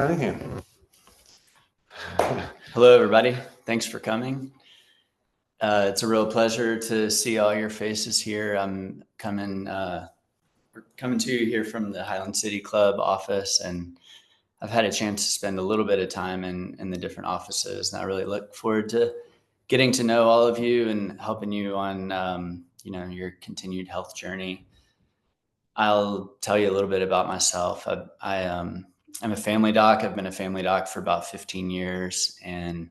Cunningham. Hello, everybody. Thanks for coming. It's a real pleasure to see all your faces here. I'm coming to you here from the Highland City Club office, and I've had a chance to spend a little bit of time in the different offices, and I really look forward to getting to know all of you and helping you on your continued health journey. I'll tell you a little bit about myself. I'm a family doc. I've been a family doc for about 15 years, and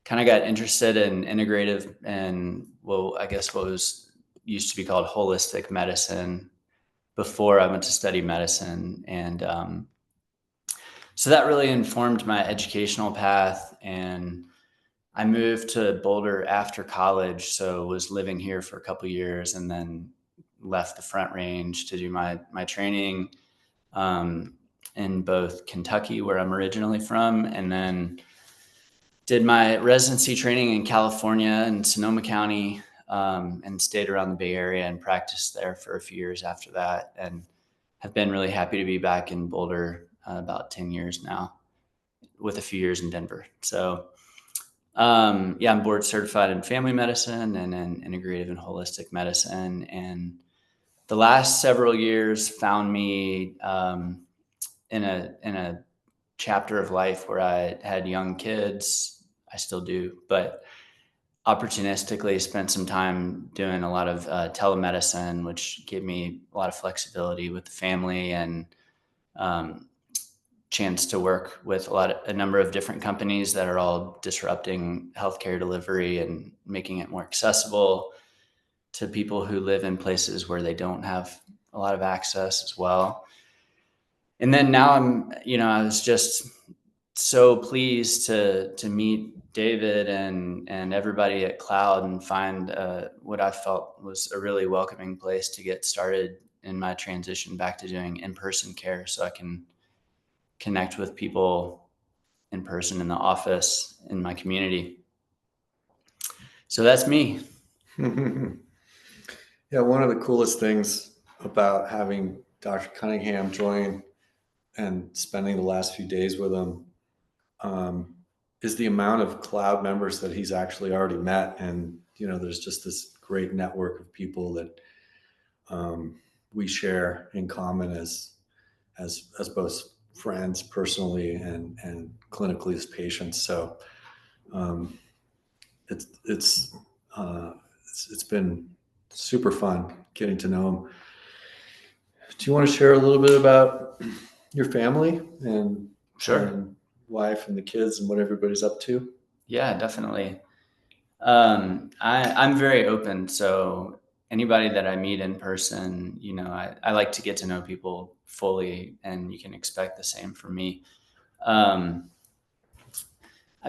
kind of got interested in integrative and I guess what was used to be called holistic medicine before I went to study medicine. And so that really informed my educational path. And I moved to Boulder after college, so was living here for a couple of years and then left the Front Range to do my training in both Kentucky, where I'm originally from, and then did my residency training in California in Sonoma County, and stayed around the Bay Area and practiced there for a few years after that, and have been really happy to be back in Boulder about 10 years now, with a few years in Denver. So I'm board certified in family medicine and in integrative and holistic medicine. And the last several years found me in a chapter of life where I had young kids. I still do, but opportunistically spent some time doing a lot of telemedicine, which gave me a lot of flexibility with the family and chance to work with a number of different companies that are all disrupting healthcare delivery and making it more accessible to people who live in places where they don't have a lot of access as well. And then now I was just so pleased to meet David and everybody at Cloud and find what I felt was a really welcoming place to get started in my transition back to doing in-person care, so I can connect with people in person in the office in my community. So that's me. Yeah, one of the coolest things about having Dr. Cunningham join and spending the last few days with him is the amount of Cloud members that he's actually already met. And, there's just this great network of people that we share in common as both friends personally and clinically as patients. So it's been super fun getting to know him. Do you want to share a little bit about your family and Sure. And wife and the kids and what everybody's up to? Yeah, definitely. I'm very open. So anybody that I meet in person, I like to get to know people fully, and you can expect the same from me. I've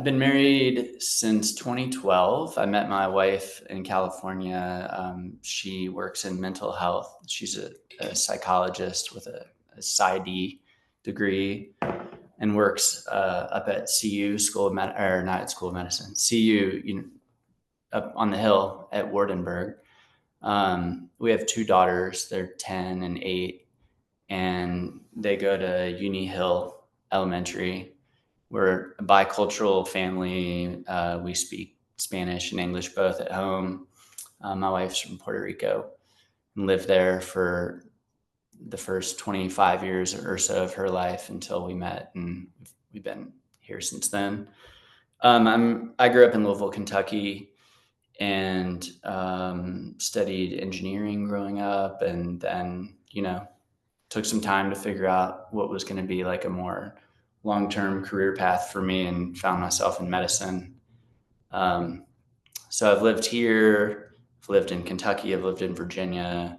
been married since 2012. I met my wife in California. She works in mental health. She's a psychologist with a PsyD degree and works up at CU School of not at School of Medicine, CU, up on the hill at Wardenburg. We have two daughters. They're 10 and 8, and they go to Uni Hill Elementary. We're a bicultural family. We speak Spanish and English both at home. My wife's from Puerto Rico and lived there for the first 25 years or so of her life until we met, and we've been here since then. I grew up in Louisville, Kentucky, and studied engineering growing up, and then took some time to figure out what was going to be like a more long-term career path for me, and found myself in medicine. So I've lived here, I've lived in Kentucky, I've lived in Virginia,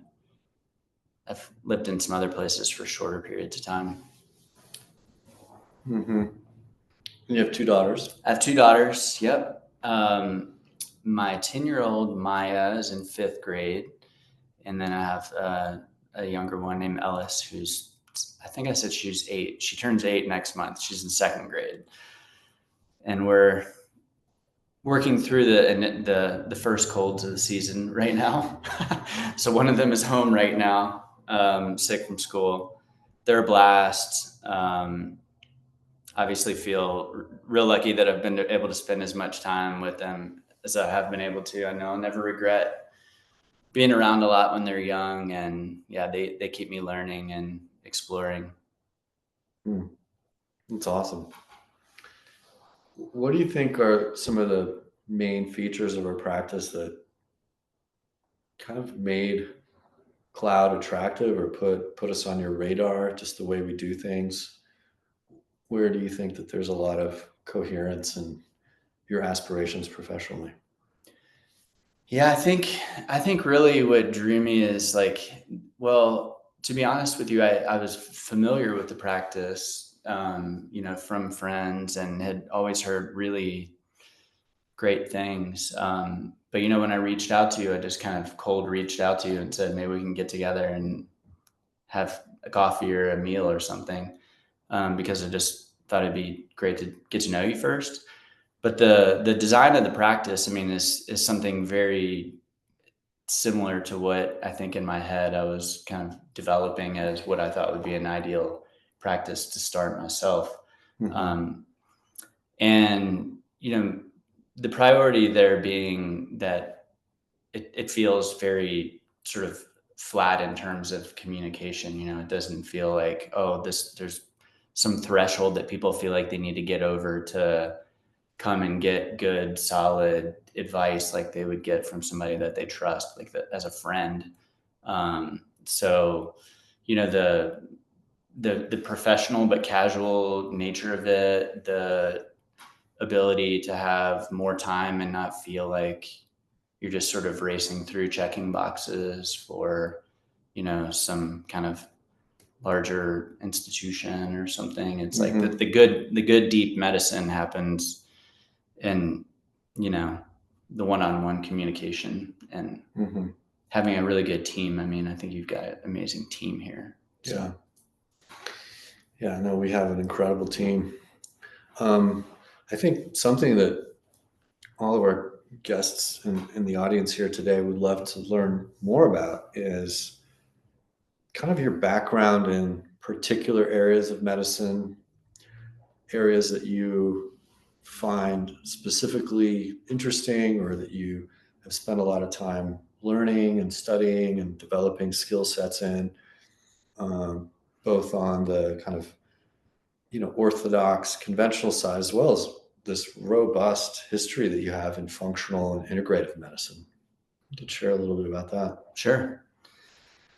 I've lived in some other places for shorter periods of time. Mm-hmm. You have two daughters? I have two daughters, yep. My 10-year-old Maya is in 5th grade, and then I have a younger one named Ellis, who's, I think I said she's 8. She turns 8 next month. She's in 2nd grade. And we're working through the first colds of the season right now. So one of them is home right now, sick from school. They're a blast. obviously feel real lucky that I've been able to spend as much time with them as I have been able to. I know I'll never regret being around a lot when they're young, and yeah, they keep me learning and exploring. That's awesome. What do you think are some of the main features of our practice that kind of made cloud attractive or put us on your radar, just the way we do things? Where do you think that there's a lot of coherence in your aspirations professionally? Yeah, I think really what drew me is like, well, to be honest with you, I was familiar with the practice, from friends, and had always heard really great things. But when I reached out to you, I just kind of cold reached out to you and said, maybe we can get together and have a coffee or a meal or something, because I just thought it'd be great to get to know you first. But the design of the practice, I mean, is something very similar to what I think in my head I was kind of developing as what I thought would be an ideal practice to start myself. Mm-hmm. Um, and, the priority there being that it feels very sort of flat in terms of communication. It doesn't feel like, oh, there's some threshold that people feel like they need to get over to come and get good, solid advice like they would get from somebody that they trust, like that as a friend. So, the professional but casual nature of it, the ability to have more time and not feel like you're just sort of racing through checking boxes for, some kind of larger institution or something. It's like Mm-hmm. the good deep medicine happens in, you know, the one-on-one communication and Mm-hmm. having a really good team. I mean, I think you've got an amazing team here. Yeah. So Yeah. No, we have an incredible team. I think something that all of our guests in the audience here today would love to learn more about is kind of your background in particular areas of medicine, areas that you find specifically interesting or that you have spent a lot of time learning and studying and developing skill sets in, um, both on the kind of orthodox conventional side as well as this robust history that you have in functional and integrative medicine. You could share a little bit about that. sure.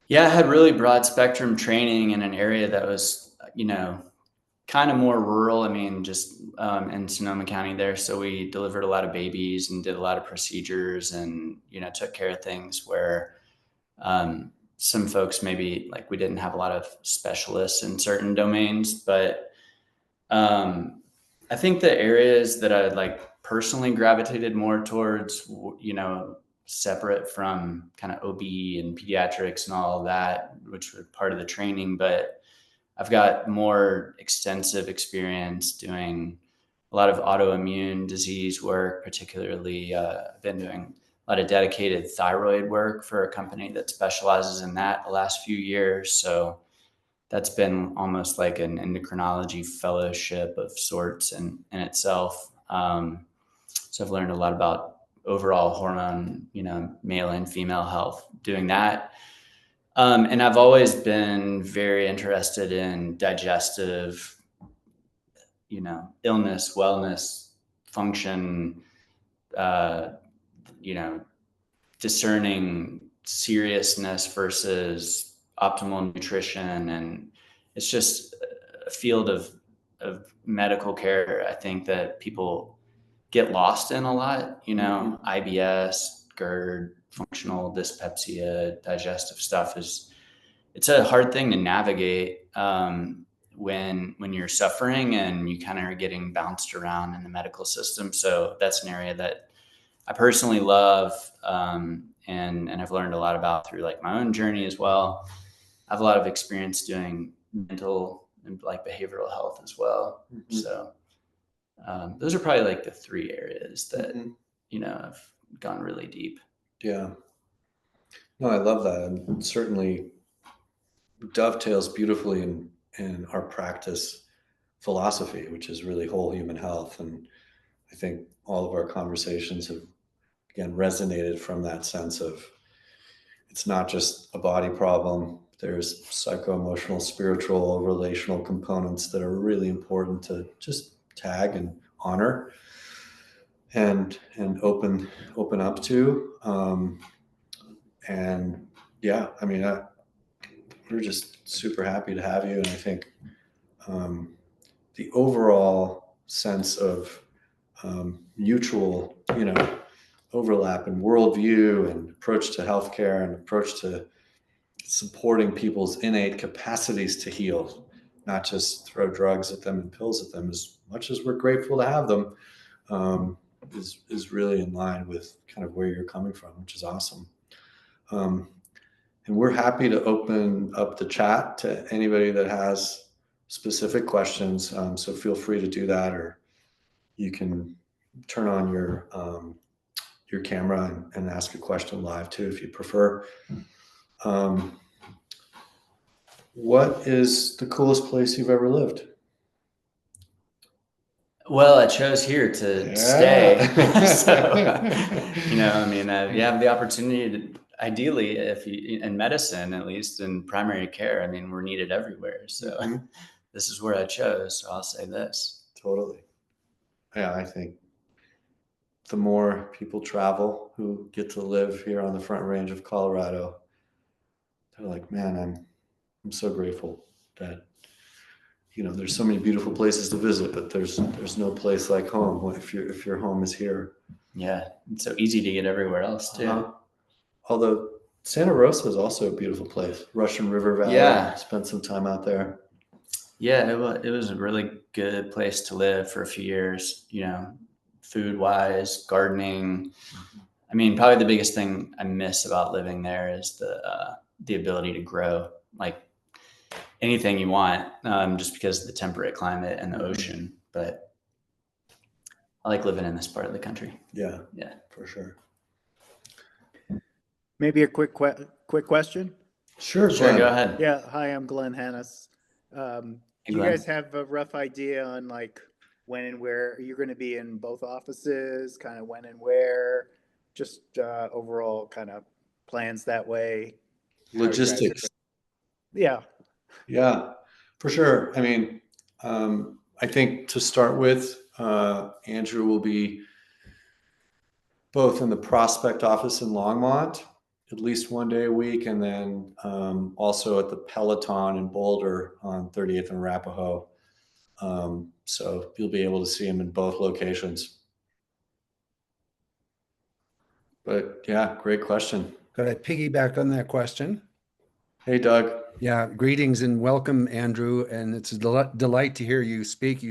Yeah, I had really broad spectrum training in an area that was, kind of more rural. I mean, just in Sonoma County there. So we delivered a lot of babies and did a lot of procedures and, took care of things where some folks maybe like we didn't have a lot of specialists in certain domains. But I think the areas that I like personally gravitated more towards, separate from kind of OB and pediatrics and all of that, which were part of the training, but I've got more extensive experience doing a lot of autoimmune disease work, particularly I've been doing a lot of dedicated thyroid work for a company that specializes in that the last few years. So that's been almost like an endocrinology fellowship of sorts in itself. So I've learned a lot about overall hormone, male and female health doing that. And I've always been very interested in digestive, illness, wellness, function, uh, you know, discerning seriousness versus optimal nutrition. And it's just a field of medical care, I think, that people get lost in a lot, IBS, GERD, functional dyspepsia, digestive stuff it's a hard thing to navigate when you're suffering and you kind of are getting bounced around in the medical system. So that's an area that I personally love, and I've learned a lot about through like my own journey as well. I have a lot of experience doing mental and like behavioral health as well. Mm-hmm. So those are probably like the three areas that I've gone really deep. Yeah. No, I love that. And certainly dovetails beautifully in our practice philosophy, which is really whole human health. And I think all of our conversations have, again, resonated from that sense of it's not just a body problem. There's psycho-emotional, spiritual, relational components that are really important to just tag and honor and open up to. And yeah, I mean, we're just super happy to have you. And I think the overall sense of mutual, overlap in worldview and approach to healthcare and approach to supporting people's innate capacities to heal, not just throw drugs at them and pills at them, as much as we're grateful to have them, is really in line with kind of where you're coming from, which is awesome. And we're happy to open up the chat to anybody that has specific questions. So feel free to do that, or you can turn on your camera and ask a question live too, if you prefer. What is the coolest place you've ever lived? Well, I chose here to stay. So, I mean, you have the opportunity to, ideally, if you, in medicine, at least in primary care, I mean, we're needed everywhere. So this is where I chose. So I'll say this. Totally. Yeah, I think the more people travel who get to live here on the Front Range of Colorado, they're like, man, I'm so grateful that there's so many beautiful places to visit, but there's no place like home if your home is here. Yeah, it's so easy to get everywhere else too. Although Santa Rosa is also a beautiful place. Russian River Valley. Yeah, spent some time out there. Yeah, it was a really good place to live for a few years. Food wise, gardening. I mean, probably the biggest thing I miss about living there is the ability to grow like anything you want, just because of the temperate climate and the ocean. But I like living in this part of the country. Yeah, for sure. Maybe a quick question. Sure, go ahead. Yeah, hi, I'm Glenn Hannes. Do you guys have a rough idea on like when and where you're going to be in both offices, kind of when and where, just overall kind of plans that way? Logistics. Yeah, for sure. I mean, I think to start with, Andrew will be both in the Prospect office in Longmont at least one day a week, and then also at the Peloton in Boulder on 30th and Arapahoe. So you'll be able to see him in both locations. But yeah, great question. Could I piggyback on that question? Hey, Doug. Yeah, greetings and welcome, Andrew. And it's a delight to hear you speak.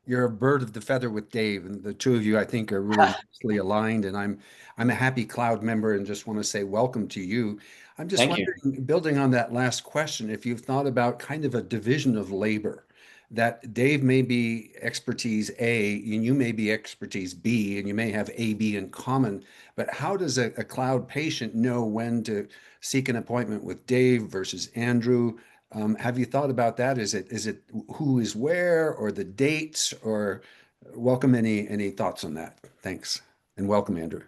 You're a bird of the feather with Dave, and the two of you, I think, are really nicely aligned. And I'm a happy Cloud member, and just want to say welcome to you. I'm just wondering, building on that last question, if you've thought about kind of a division of labor, that Dave may be expertise A, and you may be expertise B, and you may have A, B in common. But how does a Cloud patient know when to seek an appointment with Dave versus Andrew? Have you thought about that? Is it who is where, or the dates, or welcome any thoughts on that? Thanks, and welcome, Andrew.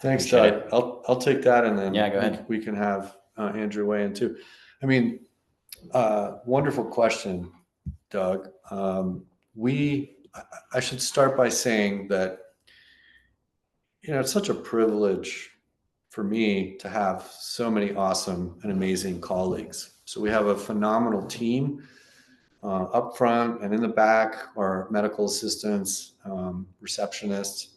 Thanks, Doug. I'll take that, and then go ahead. We can have Andrew weigh in too. I mean, wonderful question, Doug. I should start by saying that it's such a privilege for me to have so many awesome and amazing colleagues. So we have a phenomenal team up front and in the back, our medical assistants, receptionists.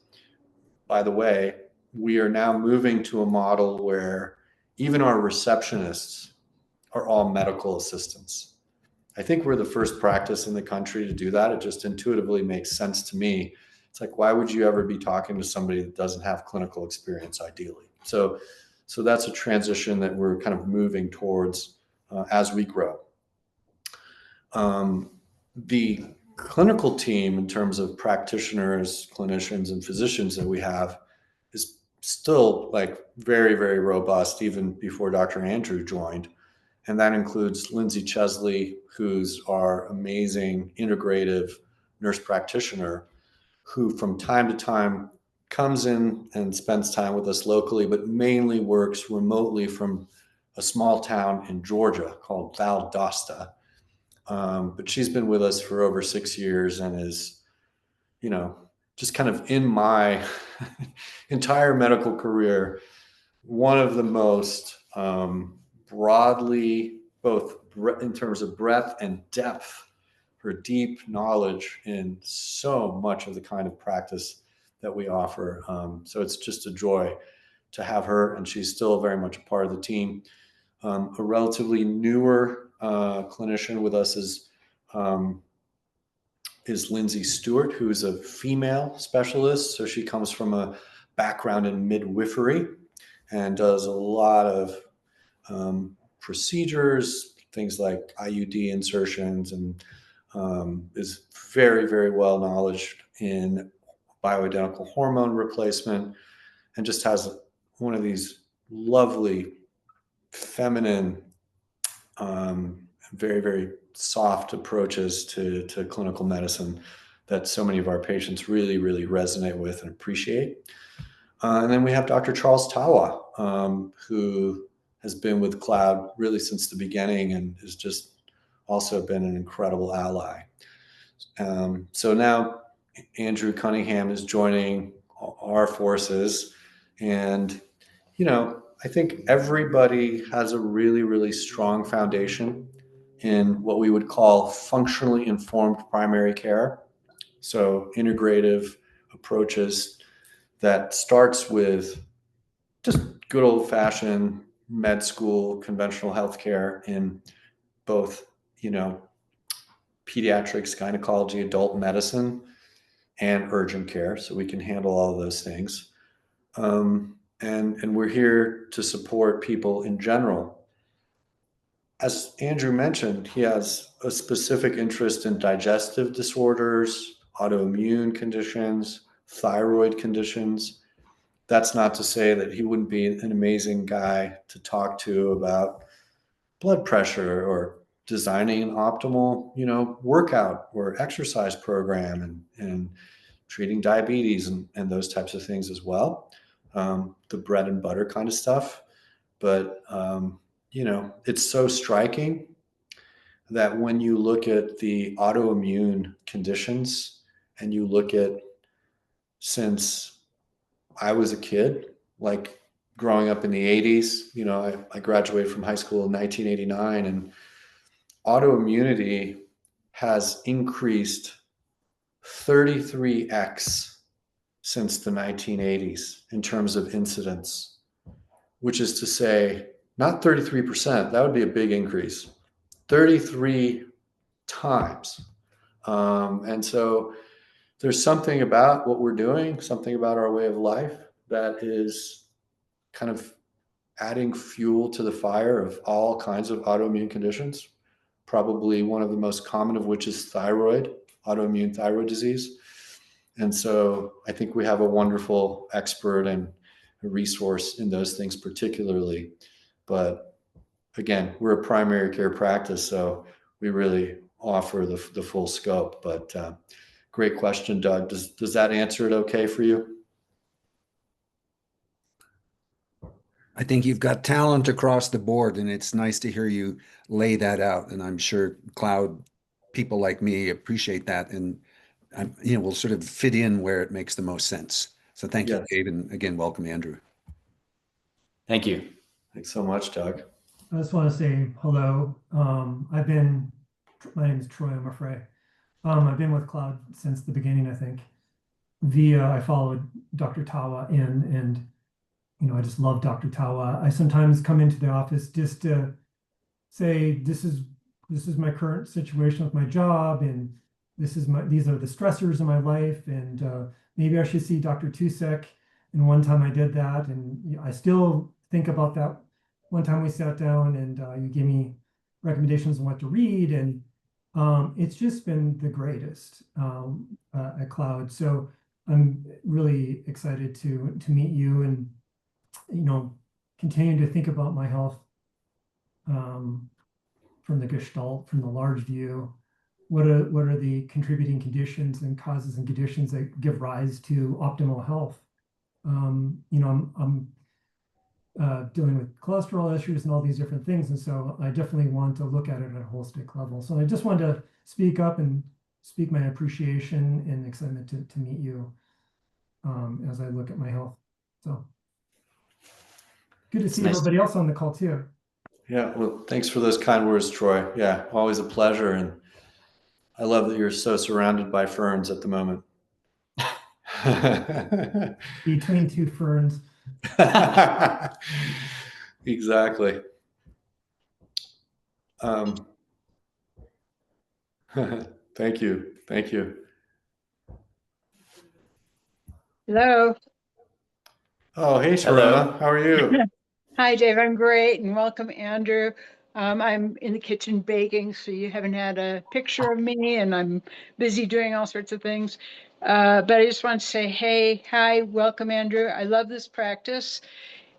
By the way, we are now moving to a model where even our receptionists are all medical assistants. I think we're the first practice in the country to do that. It just intuitively makes sense to me. It's like, why would you ever be talking to somebody that doesn't have clinical experience, ideally? So that's a transition that we're kind of moving towards as we grow. The clinical team, in terms of practitioners, clinicians, and physicians that we have, is still like very, very robust, even before Dr. Andrew joined. And that includes Lindsay Chesley, who's our amazing integrative nurse practitioner, who from time to time comes in and spends time with us locally, but mainly works remotely from a small town in Georgia called Valdosta. But she's been with us for over 6 years and is, just kind of in my entire medical career, one of the most broadly, both in terms of breadth and depth, her deep knowledge in so much of the kind of practice that we offer. So it's just a joy to have her, and she's still very much a part of the team. A relatively newer clinician with us is Lindsay Stewart, who's a female specialist. So she comes from a background in midwifery and does a lot of procedures, things like IUD insertions, and is very, very well knowledgeable in bioidentical hormone replacement, and just has one of these lovely, feminine, very, very soft approaches to clinical medicine that so many of our patients really, really resonate with and appreciate. And then we have Dr. Charles Tawa, who has been with Cloud really since the beginning and has just also been an incredible ally. So now Andrew Cunningham is joining our forces. And, I think everybody has a really, really strong foundation in what we would call functionally informed primary care. So integrative approaches that starts with just good old fashioned med school, conventional healthcare in both, pediatrics, gynecology, adult medicine, and urgent care. So we can handle all of those things. And we're here to support people in general. As Andrew mentioned, he has a specific interest in digestive disorders, autoimmune conditions, thyroid conditions. That's not to say that he wouldn't be an amazing guy to talk to about blood pressure or designing an optimal, workout or exercise program and treating diabetes and those types of things as well. The bread and butter kind of stuff. But, it's so striking that when you look at the autoimmune conditions and you look at since I was a kid, like growing up in the 80s, I graduated from high school in 1989, and autoimmunity has increased 33x since the 1980s in terms of incidence, which is to say, not 33%, that would be a big increase, 33 times. And so there's something about what we're doing, something about our way of life that is kind of adding fuel to the fire of all kinds of autoimmune conditions. Probably one of the most common of which is autoimmune thyroid disease. And so I think we have a wonderful expert and a resource in those things particularly. But again, we're a primary care practice, so we really offer the full scope. But great question, Doug. Does that answer it okay for you? I think you've got talent across the board, and it's nice to hear you lay that out. And I'm sure Cloud people like me appreciate that, and we'll sort of fit in where it makes the most sense. So thank you, Dave, and again, welcome, Andrew. Thank you. Thanks so much, Doug. I just want to say hello. My name is Troy, I'm afraid. I've been with Cloud since the beginning, I think. I followed Dr. Tawa in, and I just love Dr. Tawa. I sometimes come into the office just to say, this is my current situation with my job, and these are the stressors in my life, and maybe I should see Dr. Tusek. And one time I did that, and I still think about that. One time we sat down and you gave me recommendations on what to read, and it's just been the greatest at Cloud. So I'm really excited to meet you and continue to think about my health from the Gestalt, from the large view? What are the contributing conditions and causes and conditions that give rise to optimal health? I'm dealing with cholesterol issues and all these different things, and so I definitely want to look at it at a holistic level. So I just wanted to speak up and speak my appreciation and excitement to meet you as I look at my health. So good to see everybody else on the call too. Yeah, well, thanks for those kind words, Troy. Yeah, always a pleasure. And I love that you're so surrounded by ferns at the moment. Between two ferns. Exactly. Thank you. Thank you. Hello. Oh, hey, Sharona. How are you? Hi, Dave. I'm great, and welcome, Andrew. I'm in the kitchen baking, so you haven't had a picture of me, and I'm busy doing all sorts of things. But I just want to say, hey, hi, welcome, Andrew. I love this practice,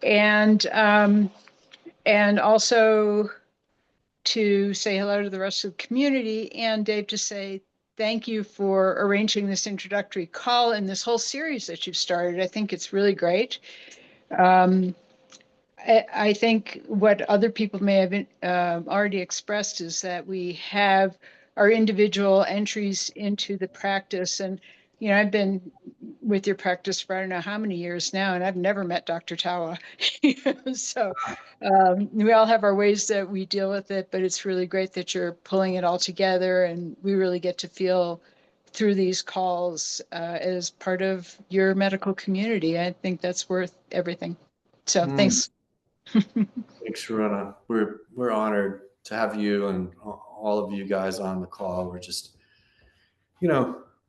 and also to say hello to the rest of the community, and Dave, to say thank you for arranging this introductory call and this whole series that you've started. I think it's really great. I think what other people may have already expressed is that we have our individual entries into the practice. And, I've been with your practice for I don't know how many years now, and I've never met Dr. Tawa. So we all have our ways that we deal with it, but it's really great that you're pulling it all together, and we really get to feel through these calls as part of your medical community. I think that's worth everything. So thanks. Thanks, Sharona. We're honored to have you and all of you guys on the call. We're just,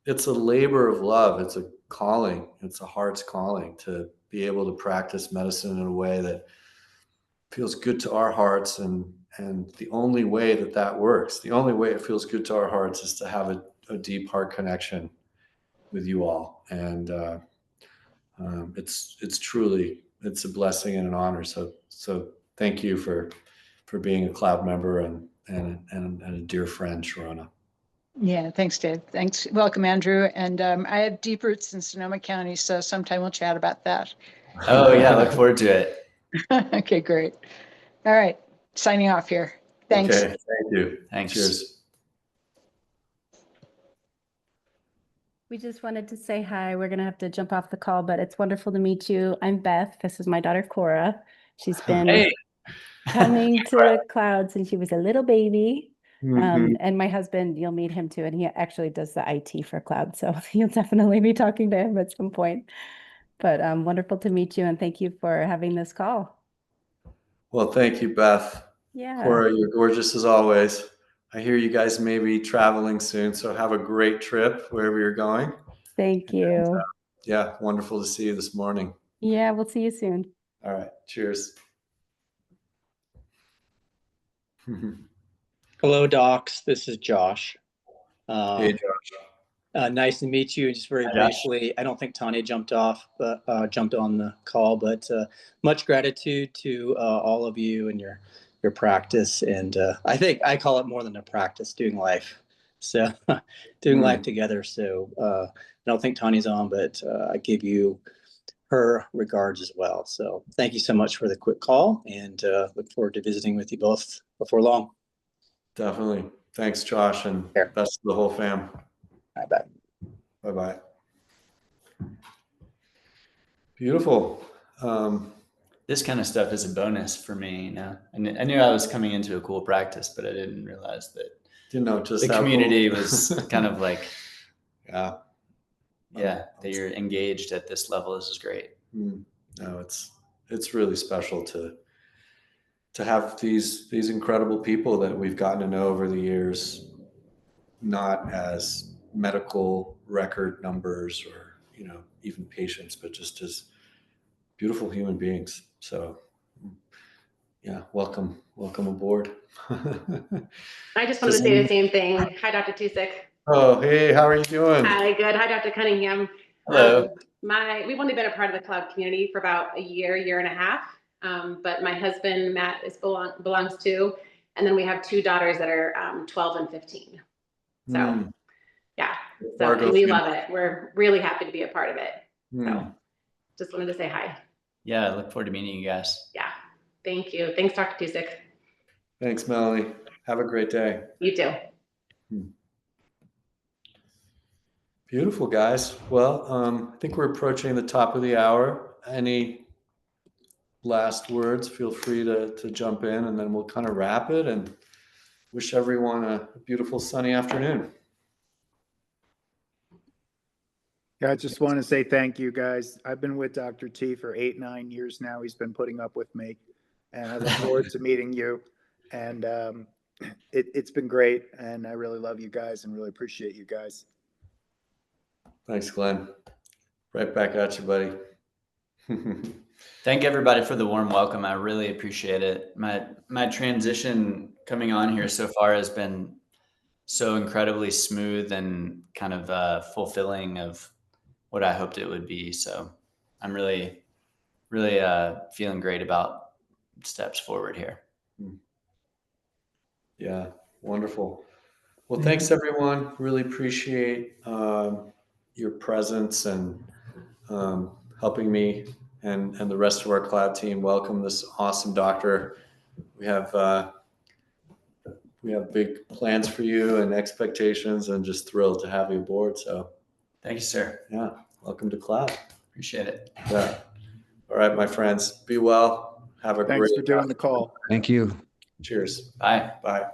it's a labor of love. It's a calling. It's a heart's calling to be able to practice medicine in a way that feels good to our hearts. And the only way that works, the only way it feels good to our hearts is to have a deep heart connection with you all. And it's truly, it's a blessing and an honor. So thank you for being a Cloud member and a dear friend, Sharona. Yeah, thanks, Dave. Thanks. Welcome, Andrew. And I have deep roots in Sonoma County, so sometime we'll chat about that. Oh, yeah. Look forward to it. Okay, great. All right. Signing off here. Thanks. Okay, thank you. Thanks. Cheers. We just wanted to say hi. We're going to have to jump off the call, but it's wonderful to meet you. I'm Beth. This is my daughter, Cora. She's been coming to Cloud since she was a little baby. And my husband, you'll meet him too. And he actually does the IT for Cloud. So you'll definitely be talking to him at some point. But wonderful to meet you. And thank you for having this call. Well, thank you, Beth. Yeah. Cora, you're gorgeous as always. I hear you guys may be traveling soon, so have a great trip wherever you're going. Thank you. And, yeah, wonderful to see you this morning. Yeah, we'll see you soon. All right, cheers. Hello, docs. This is Josh. Hey, Josh. Nice to meet you. Just very briefly, I don't think Tanya jumped on the call, but much gratitude to all of you and your practice. And I think I call it more than a practice, doing life. So doing life together. So I don't think Tanya's on, but I give you her regards as well. So thank you so much for the quick call, and look forward to visiting with you both before long. Definitely. Thanks, Josh, and best to the whole fam. Bye-bye. Bye-bye. Beautiful. This kind of stuff is a bonus for me. I knew I was coming into a cool practice, but I didn't realize that just the how community cool. was kind of like, that you're engaged at this level. This is great. No, it's really special to have these incredible people that we've gotten to know over the years, not as medical record numbers or even patients, but just as beautiful human beings. So yeah, welcome aboard. I just wanted to say the same thing. Hi, Dr. Tusek. Oh, hey, how are you doing? Hi, good. Hi, Dr. Cunningham. Hello. We've only been a part of the Cloud community for about a year and a half. But my husband, Matt, belongs to, And then we have 2 daughters that are 12 and 15. So yeah, so we love it. We're really happy to be a part of it. So just wanted to say hi. Yeah, I look forward to meeting you guys. Yeah, thank you. Thanks, Dr. Tusek. Thanks, Melanie. Have a great day. You too. Beautiful, guys. Well, I think we're approaching the top of the hour. Any last words? Feel free to jump in, and then we'll kind of wrap it and wish everyone a beautiful sunny afternoon. Yeah, I just want to say thank you, guys. I've been with Dr. T for 8-9 years now. He's been putting up with me, and I look forward to meeting you. And it's been great, and I really love you guys and really appreciate you guys. Thanks, Glenn. Right back at you, buddy. Thank everybody for the warm welcome. I really appreciate it. My transition coming on here so far has been so incredibly smooth and kind of fulfilling of what I hoped it would be. So I'm really, really feeling great about steps forward here. Yeah, wonderful. Well, thanks everyone. Really appreciate your presence and helping me and the rest of our cloud team welcome this awesome doctor. We have big plans for you and expectations, and just thrilled to have you aboard. So thank you, sir. Yeah, welcome to cloud. Appreciate it. Yeah. All right, my friends, be well. Have a great Thanks for doing the call. Thank you. Cheers. Bye. Bye.